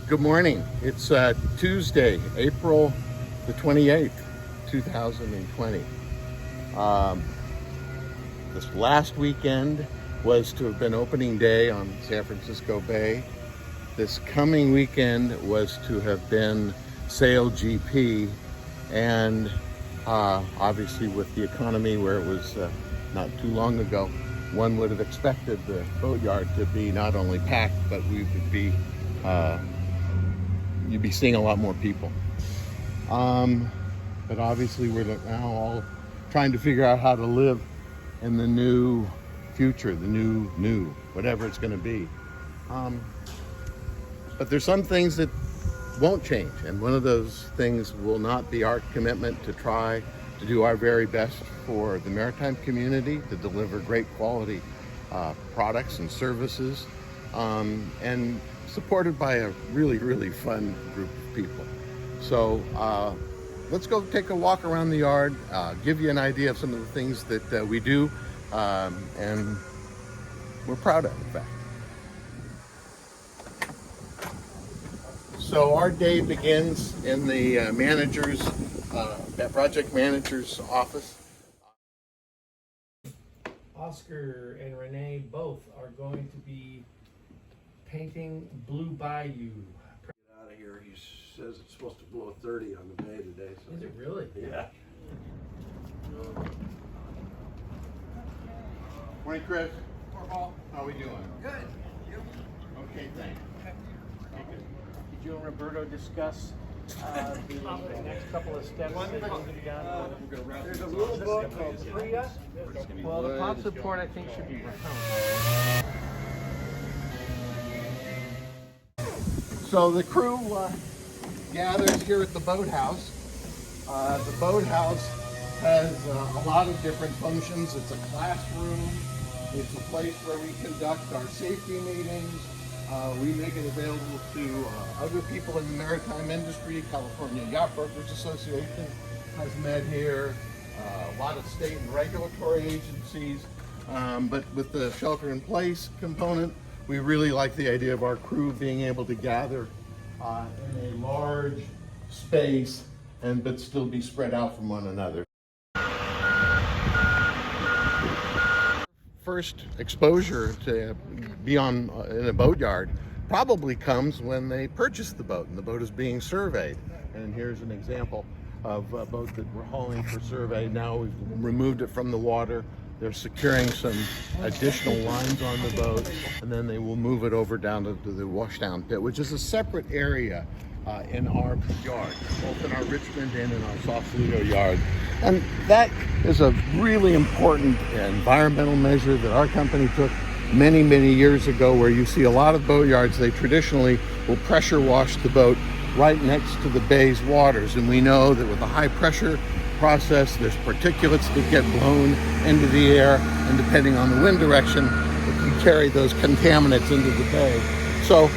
Good morning. It's Tuesday, April the 28th, 2020. This last weekend was to have been opening day on San Francisco Bay. This coming weekend was to have been Sail GP, and obviously with the economy where it was not too long ago, one would have expected the boatyard to be not only packed, but we would be you'd be seeing a lot more people. But obviously we're now all trying to figure out how to live in the new future, the new, whatever it's going to be. But there's some things that won't change, and one of those things will not be our commitment to try to do our very best for the maritime community, to deliver great quality products and services, and supported by a really fun group of people. So let's go take a walk around the yard, give you an idea of some of the things that we do, and we're proud of, in fact. So our day begins in the project manager's office. Oscar and Renee both are going to be painting Blue Bayou. Get out of here. He says it's supposed to blow 30 on the bay today. So. Is it really? Yeah. Morning, Chris. How are we doing? Good. Okay, thanks. Did you and Roberto discuss the next couple of steps that need to be done? There's a little book called Priya. Well, the prop support I think should be returned. So the crew gathers here at the boathouse. The boathouse has a lot of different functions. It's a classroom. It's a place where we conduct our safety meetings. We make it available to other people in the maritime industry. California Yacht Brokers Association has met here. A lot of state and regulatory agencies. But with the shelter-in-place component, we really like the idea of our crew being able to gather in a large space but still be spread out from one another. First exposure to be on in a boatyard probably comes when they purchase the boat and the boat is being surveyed. And here's an example of a boat that we're hauling for survey. Now we've removed it from the water. They're securing some additional lines on the boat, and then they will move it over down to the washdown pit, which is a separate area in our yard, both in our Richmond and in our Sausalito yard. And that is a really important environmental measure that our company took many years ago, where you see a lot of boatyards, they traditionally will pressure wash the boat right next to the bay's waters. And we know that with a high pressure process, there's particulates that get blown into the air, and depending on the wind direction, it can carry those contaminants into the bay. So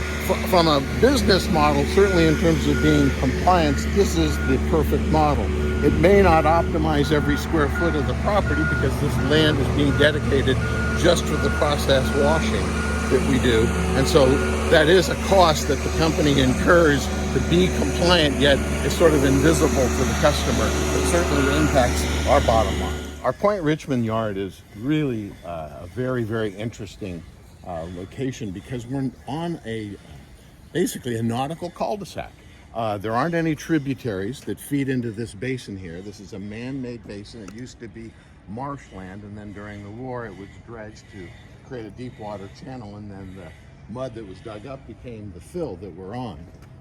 from a business model, certainly in terms of being compliance, this is the perfect model. It may not optimize every square foot of the property because this land is being dedicated just for the process washing that we do. And so that is a cost that the company incurs to be compliant, yet is sort of invisible to the customer. It certainly impacts our bottom line. Our Point Richmond yard is really a very interesting location because we're on basically a nautical cul-de-sac. There aren't any tributaries that feed into this basin here. This is a man-made basin. It used to be marshland, and then during the war it was dredged to create a deep water channel, and then the mud that was dug up became the fill that we're on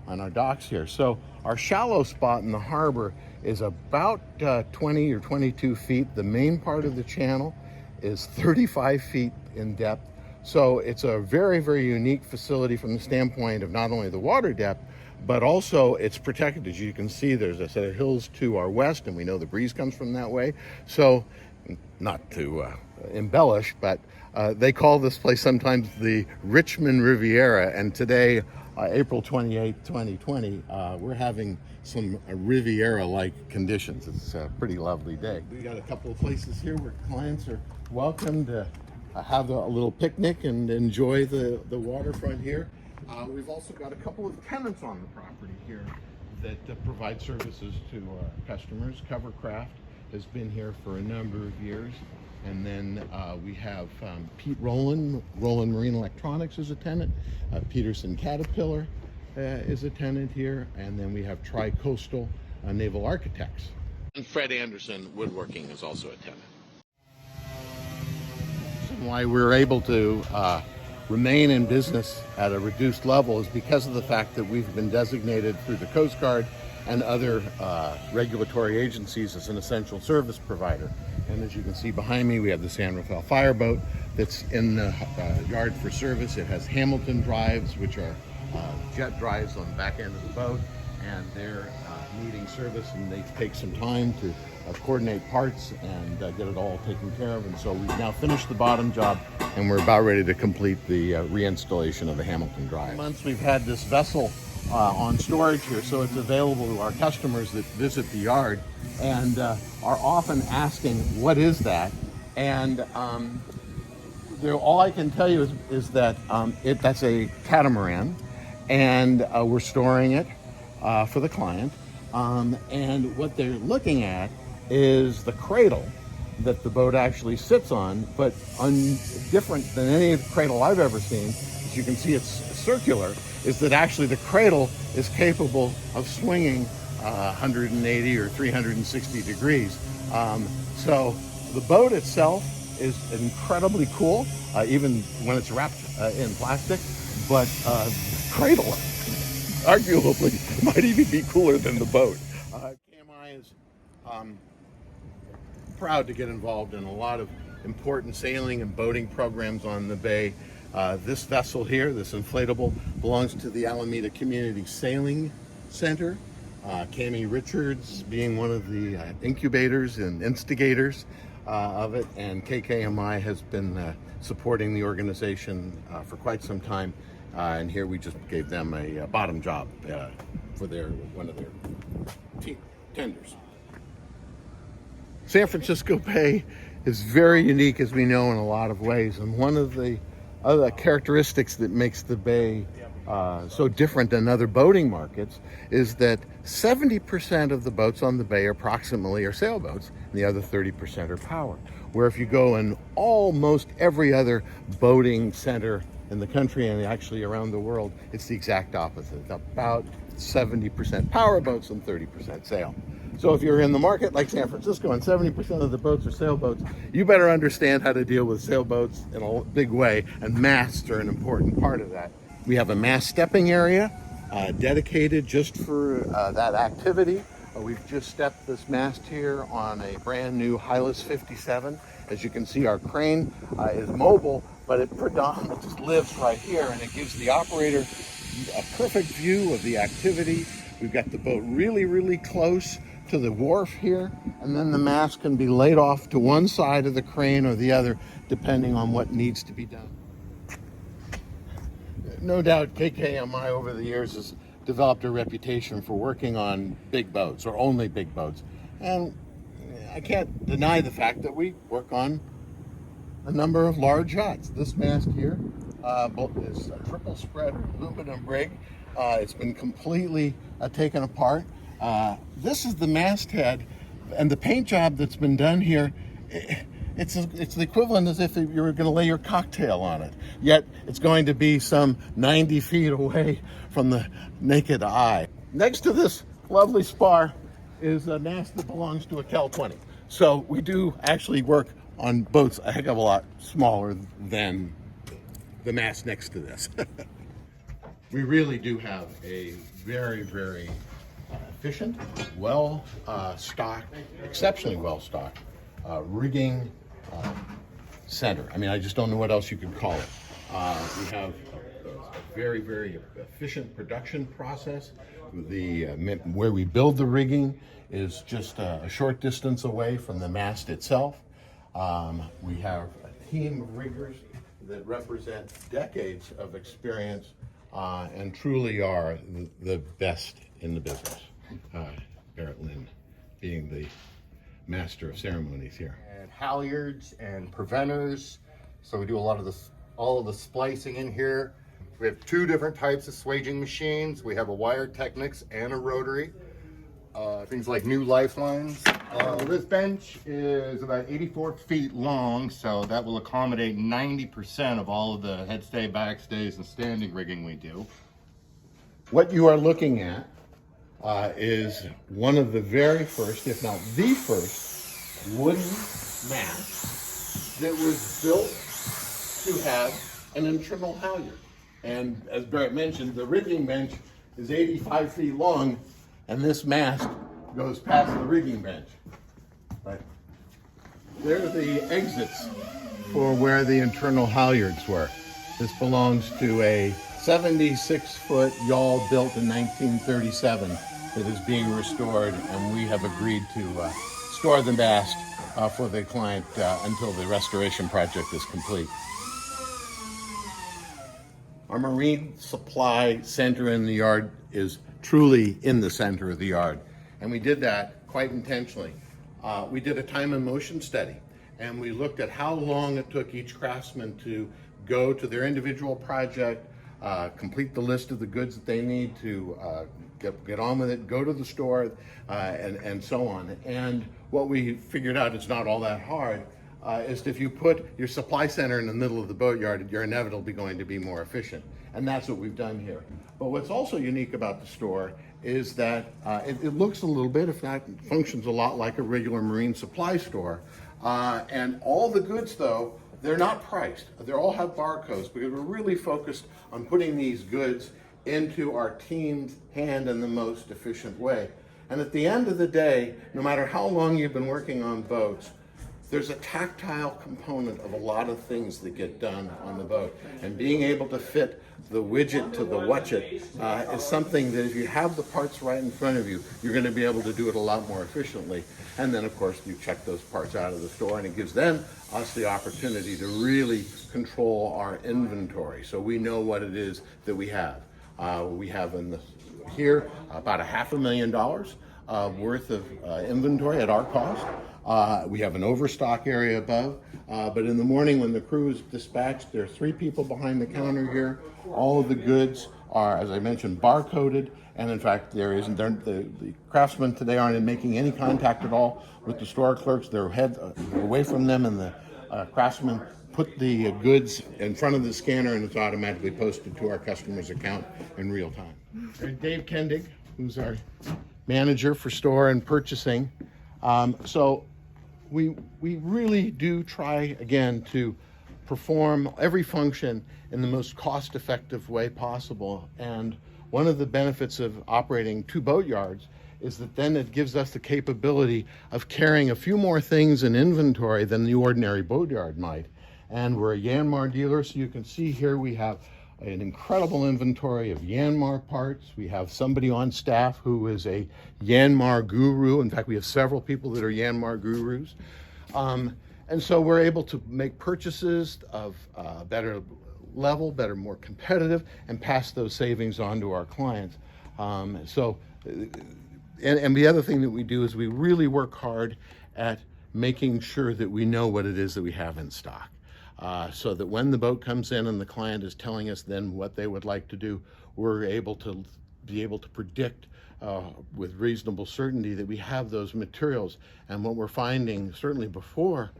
our docks here. So our shallow spot in the harbor is about 20 or 22 feet. The main part of the channel is 35 feet in depth. So it's a very unique facility from the standpoint of not only the water depth, but also it's protected. As you can see, there's a set of hills to our west, and we know the breeze comes from that way. So, not to embellish, but they call this place sometimes the Richmond Riviera, and today, April 28, 2020, we're having some Riviera-like conditions. It's a pretty lovely day. We got a couple of places here where clients are welcome to have a little picnic and enjoy the waterfront here. We've also got a couple of tenants on the property here that provide services to customers. Covercraft has been here for a number of years. And then we have Pete Rowland Marine Electronics is a tenant. Peterson Caterpillar is a tenant here. And then we have Tri-Coastal Naval Architects. And Fred Anderson Woodworking is also a tenant. And why we're able to remain in business at a reduced level is because of the fact that we've been designated through the Coast Guard and other regulatory agencies as an essential service provider. And as you can see behind me, we have the San Rafael fireboat that's in the yard for service. It has Hamilton drives, which are jet drives on the back end of the boat, and they're needing service, and they take some time to coordinate parts and get it all taken care of. And so we've now finished the bottom job, and we're about ready to complete the reinstallation of the Hamilton drive. Months we've had this vessel on storage here, so it's available to our customers that visit the yard and are often asking, what is that? And all I can tell you is that that's a catamaran, and we're storing it for the client. And what they're looking at is the cradle that the boat actually sits on, but different than any cradle I've ever seen. As you can see, it's circular, is that actually the cradle is capable of swinging 180 or 360 degrees. So the boat itself is incredibly cool, even when it's wrapped in plastic, but cradle arguably might even be cooler than the boat. KKMI is proud to get involved in a lot of important sailing and boating programs on the bay. This vessel here, this inflatable, belongs to the Alameda Community Sailing Center. Cami Richards being one of the incubators and instigators of it, and KKMI has been supporting the organization for quite some time. And here we just gave them a bottom job for one of their tenders. San Francisco Bay is very unique, as we know, in a lot of ways, and one of the other characteristics that makes the bay so different than other boating markets is that 70% of the boats on the bay approximately are sailboats, and the other 30% are power. Where if you go in almost every other boating center in the country and actually around the world, it's the exact opposite. About 70% power boats and 30% sail. So if you're in the market like San Francisco and 70% of the boats are sailboats, you better understand how to deal with sailboats in a big way, and masts are an important part of that. We have a mast stepping area dedicated just for that activity. We've just stepped this mast here on a brand new Hylas 57. As you can see, our crane is mobile, but it predominantly just lives right here, and it gives the operator a perfect view of the activity. We've got the boat really, really close to the wharf here, and then the mast can be laid off to one side of the crane or the other, depending on what needs to be done. No doubt KKMI over the years has developed a reputation for working on big boats, or only big boats. And I can't deny the fact that we work on a number of large yachts. This mast here is a triple spread aluminum rig. It's been completely taken apart. This is the masthead, and the paint job that's been done here, it's the equivalent as if you were going to lay your cocktail on it. Yet it's going to be some 90 feet away from the naked eye. Next to this lovely spar is a mast that belongs to a Cal 20. So we do actually work on boats a heck of a lot smaller than the mast next to this. We really do have a very, very efficient, well-stocked, exceptionally well-stocked rigging center. I mean, I just don't know what else you could call it. We have a very, very efficient production process. Where we build the rigging is just a short distance away from the mast itself. We have a team of riggers that represent decades of experience and truly are the best in the business. Barrett Lynn being the master of ceremonies here. And halyards and preventers. So we do a lot of this, all of the splicing in here. We have two different types of swaging machines. We have a wired Technics and a rotary. Things like new lifelines. This bench is about 84 feet long, so that will accommodate 90% of all of the headstay, backstays, and standing rigging we do. What you are looking at is one of the very first, if not the first, wooden mast that was built to have an internal halyard. And as Barrett mentioned, the rigging bench is 85 feet long, and this mast goes past the rigging bench. Right. There are the exits for where the internal halyards were. This belongs to a 76-foot yawl built in 1937 that is being restored, and we have agreed to store the mast for the client until the restoration project is complete. Our marine supply center in the yard is truly in the center of the yard, and we did that quite intentionally. We did a time and motion study, and we looked at how long it took each craftsman to go to their individual project, complete the list of the goods that they need to get on with it, go to the store, and so on. And what we figured out, it's not all that hard, is if you put your supply center in the middle of the boatyard, you're inevitably going to be more efficient. And that's what we've done here. But what's also unique about the store is that it looks a little bit, if not functions a lot like a regular marine supply store. And all the goods, though, they're not priced. They all have barcodes because we're really focused on putting these goods into our team's hand in the most efficient way. And at the end of the day, no matter how long you've been working on boats, there's a tactile component of a lot of things that get done on the boat. And being able to fit the widget to the watchet is something that if you have the parts right in front of you, you're going to be able to do it a lot more efficiently. And then, of course, you check those parts out of the store, and it gives then us the opportunity to really control our inventory. So we know what it is that we have. We have here about $500,000 worth of inventory at our cost. We have an overstock area above, but in the morning when the crew is dispatched, there are 3 people behind the counter here. All of the goods are, as I mentioned, barcoded, and in fact, the craftsmen today aren't making any contact at all with the store clerks. They're away from them, and the craftsmen put the goods in front of the scanner, and it's automatically posted to our customer's account in real time. And Dave Kendig, who's our manager for store and purchasing. So we really do try, again, to perform every function in the most cost-effective way possible. And one of the benefits of operating 2 boatyards is that then it gives us the capability of carrying a few more things in inventory than the ordinary boatyard might. And we're a Yanmar dealer, so you can see here we have an incredible inventory of Yanmar parts. We have somebody on staff who is a Yanmar guru. In fact, we have several people that are Yanmar gurus. And so we're able to make purchases of better level, more competitive, and pass those savings on to our clients. And the other thing that we do is we really work hard at making sure that we know what it is that we have in stock. So that when the boat comes in and the client is telling us then what they would like to do, we're able to predict with reasonable certainty that we have those materials. And what we're finding, certainly before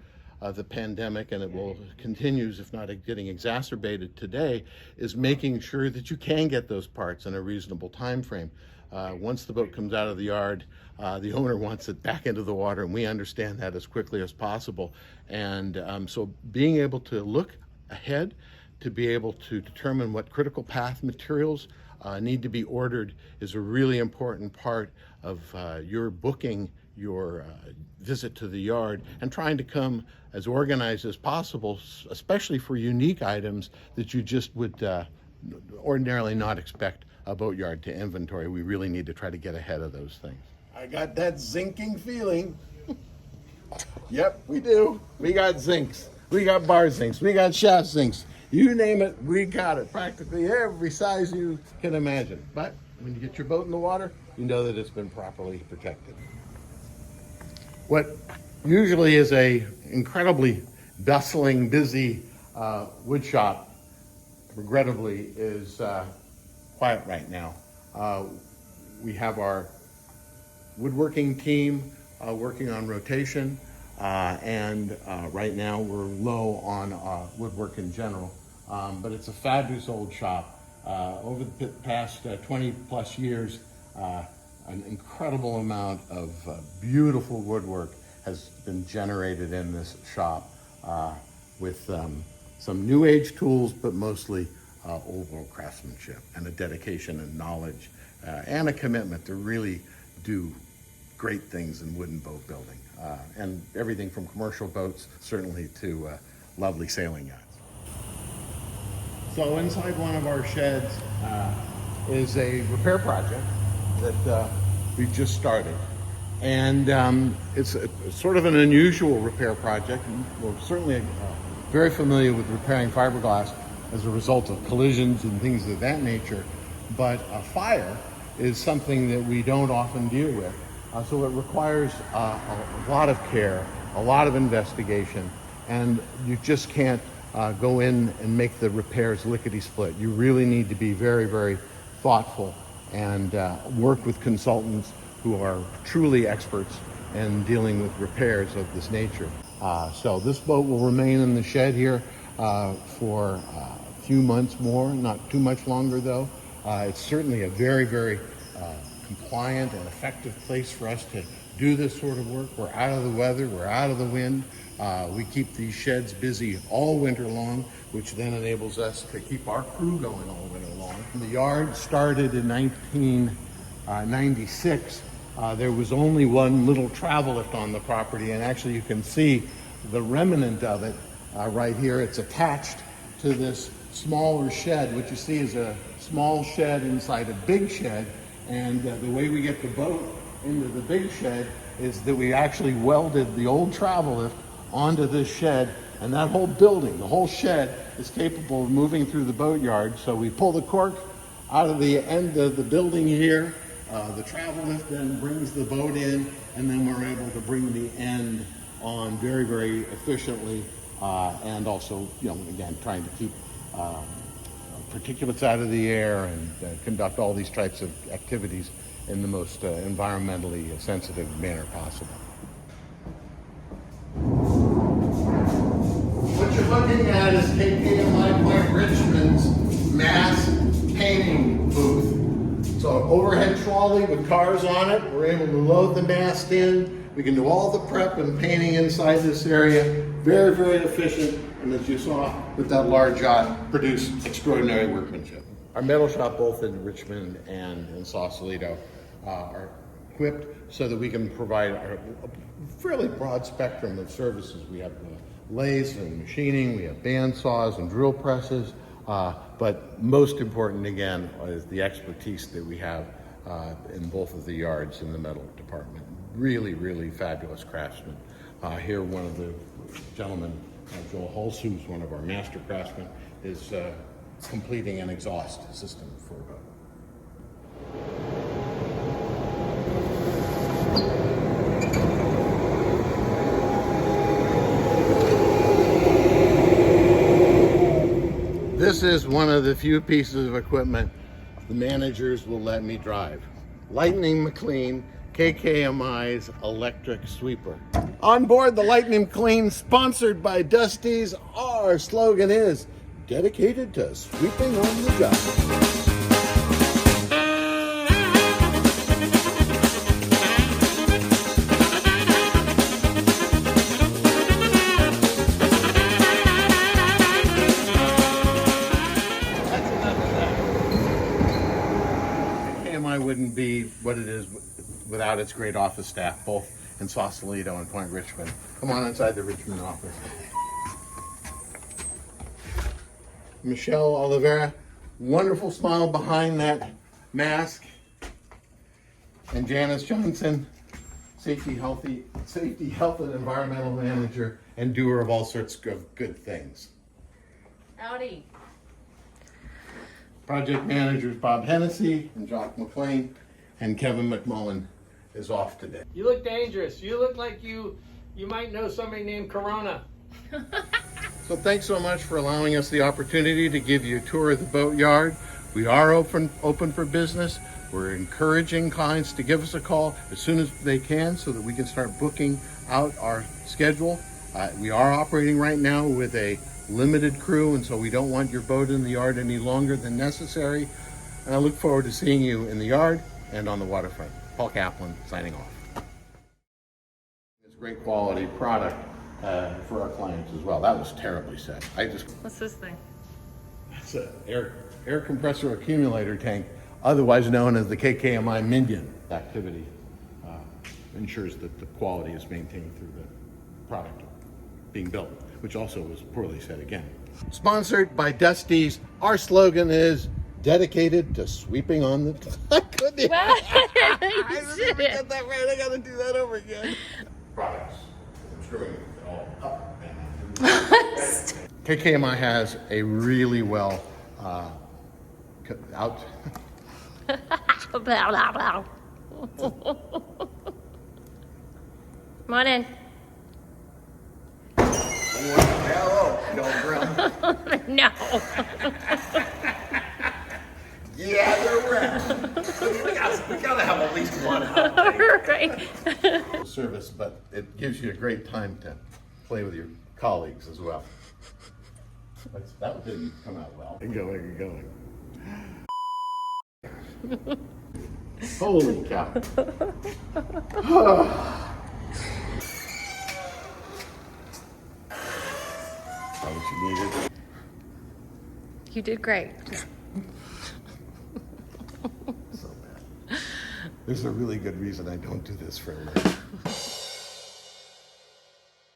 the pandemic, and it will continues, if not getting exacerbated today, is making sure that you can get those parts in a reasonable time frame. Once the boat comes out of the yard, the owner wants it back into the water, and we understand that as quickly as possible. And so being able to look ahead, to be able to determine what critical path materials need to be ordered is a really important part of your booking your visit to the yard, and trying to come as organized as possible, especially for unique items that you just would ordinarily not expect a boatyard to inventory. We really need to try to get ahead of those things. I got that zinking feeling. Yep, we do. We got zincs. We got bar zincs. We got shaft zincs. You name it, we got it. Practically every size you can imagine. But when you get your boat in the water, you know that it's been properly protected. What usually is a incredibly bustling, busy wood shop regrettably is quiet right now. We have our woodworking team working on rotation, and right now we're low on woodwork in general. But it's a fabulous old shop. Over the past 20 plus years, an incredible amount of beautiful woodwork has been generated in this shop with some new age tools, but mostly old world craftsmanship and a dedication and knowledge and a commitment to really do great things in wooden boat building. And everything from commercial boats, certainly, to lovely sailing yachts. So inside one of our sheds is a repair project that we've just started. And it's sort of an unusual repair project. We're certainly very familiar with repairing fiberglass as a result of collisions and things of that nature. But a fire is something that we don't often deal with. So it requires a lot of care, a lot of investigation, and you just can't go in and make the repairs lickety-split. You really need to be very, very thoughtful and work with consultants who are truly experts in dealing with repairs of this nature. So this boat will remain in the shed here for a few months more, not too much longer though. It's certainly a very, very compliant and effective place for us to do this sort of work. We're out of the weather, we're out of the wind. We keep these sheds busy all winter long, which then enables us to keep our crew going all winter long. The yard started in 1996. There was only one little travel lift on the property, and actually you can see the remnant of it right here. It's attached to this smaller shed. What you see is a small shed inside a big shed, and the way we get the boat into the big shed is that we actually welded the old travel lift onto this shed, and that whole building, the whole shed, is capable of moving through the boatyard. So we pull the cork out of the end of the building here, the travel lift then brings the boat in, and then we're able to bring the end on very, very efficiently, and also, again, trying to keep particulates out of the air and conduct all these types of activities in the most environmentally sensitive manner possible. What you're looking at is KKMI Point Richmond's mass painting booth. So overhead trolley with cars on it. We're able to load the mast in. We can do all the prep and painting inside this area. Very, very efficient. And as you saw with that large yacht, produce extraordinary workmanship. Our metal shop, both in Richmond and in Sausalito, are equipped so that we can provide a fairly broad spectrum of services. We have lathes and machining, we have band saws and drill presses, but most important, again, is the expertise that we have in both of the yards in the metal department. Really, really fabulous craftsmen. Here, one of the gentlemen, Joel Hulse, who's one of our master craftsmen, is completing an exhaust system for a boat. This is one of the few pieces of equipment the managers will let me drive. Lightning McLean, KKMI's electric sweeper. On board the Lightning McLean, sponsored by Dusty's, our slogan is dedicated to sweeping on the job. Wouldn't be what it is without its great office staff, both in Sausalito and Point Richmond. Come on inside the Richmond office. Michelle Oliveira, wonderful smile behind that mask. And Janice Johnson, safety, health, and environmental manager and doer of all sorts of good things. Howdy. Project managers Bob Hennessy and Jock McLean, and Kevin McMullen is off today. You look dangerous. You look like you might know somebody named Corona. So thanks so much for allowing us the opportunity to give you a tour of the boatyard. We are open for business. We're encouraging clients to give us a call as soon as they can so that we can start booking out our schedule. We are operating right now with a limited crew, and so we don't want your boat in the yard any longer than necessary. And I look forward to seeing you in the yard and on the waterfront. Paul Kaplan signing off. It's great quality product for our clients as well. That was terribly said. What's this thing? It's an air compressor accumulator tank, otherwise known as the KKMI Minion activity. Ensures that the quality is maintained through the product being built, which also was poorly said again. Sponsored by Dusty's. Our slogan is dedicated to sweeping on the... I couldn't even... I didn't get that right. I gotta do that over again. Products. I'm screwing it all up. KKMI has a really well out... Come on in. Hello, Pilgrim. No. Yeah, they're around. We gotta have at least one out. Right. Service, but it gives you a great time to play with your colleagues as well. That didn't come out well. And going. Holy cow. That what you needed? You did great. So bad. There's a really good reason I don't do this for a living.